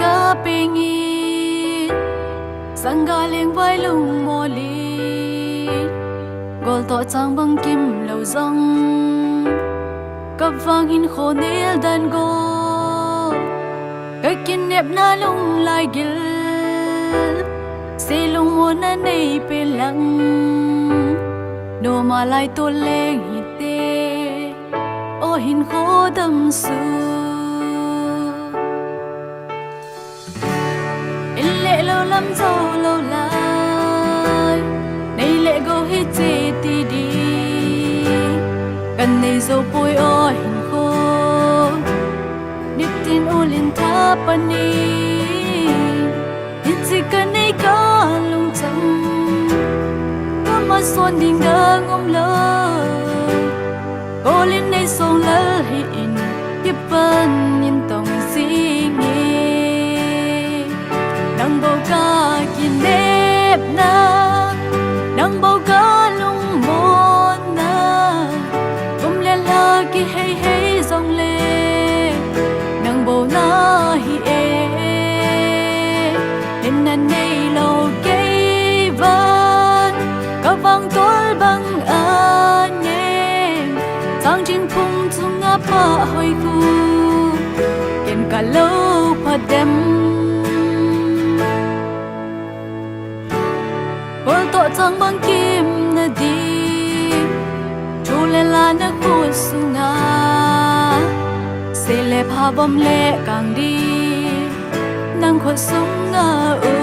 ka pingi sangaleng vai lung moli gol to chang bang kim lo zong kap vang hin khonel dan go cái kinh nếp na lung lai gil se lung mo na nei pe lang no ma lai to leng hi te o hin kho dam su in lệ lâu lắm dâu lâu lai nei lệ go hi che ti đi cần nei dâu bôi o hin kho nip tin u lin tha pani hin si kan nei ka lung chang ka ma son ding da ngom lo cô lên đây song lỡ hi in tiếp bên nhìn tông xinh nghe nắng bầu ca kia nếp na nắng bầu ca lung mòn na cùng lên la kia hay hay dòng lệ nắng bầu na hi e em nan nay lâu cây van có vang tối bằng an sang trên phung chung ngã pa hoi ku yen ka lâu pa dem bol to chang bang kim na di chu le la na khu sunga se le pha bom le kang di nang kho sunga u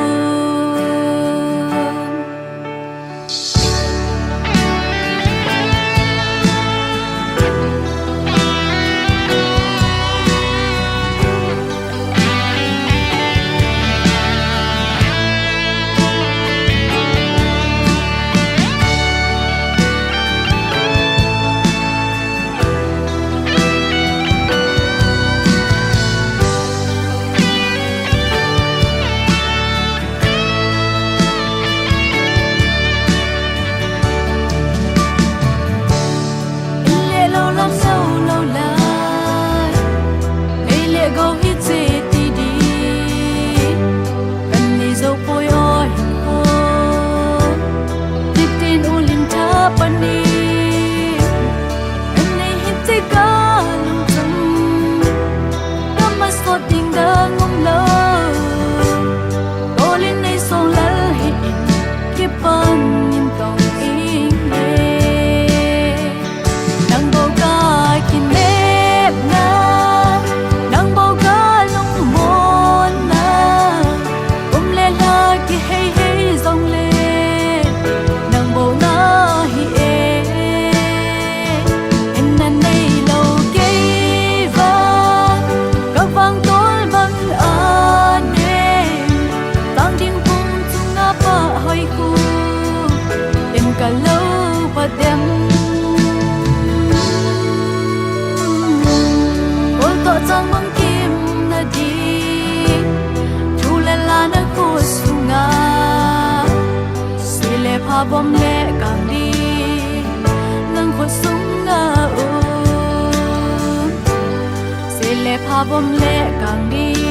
bom lệ càng đi nâng khói súng ngờ u sẽ lệ pha bom lệ càng đi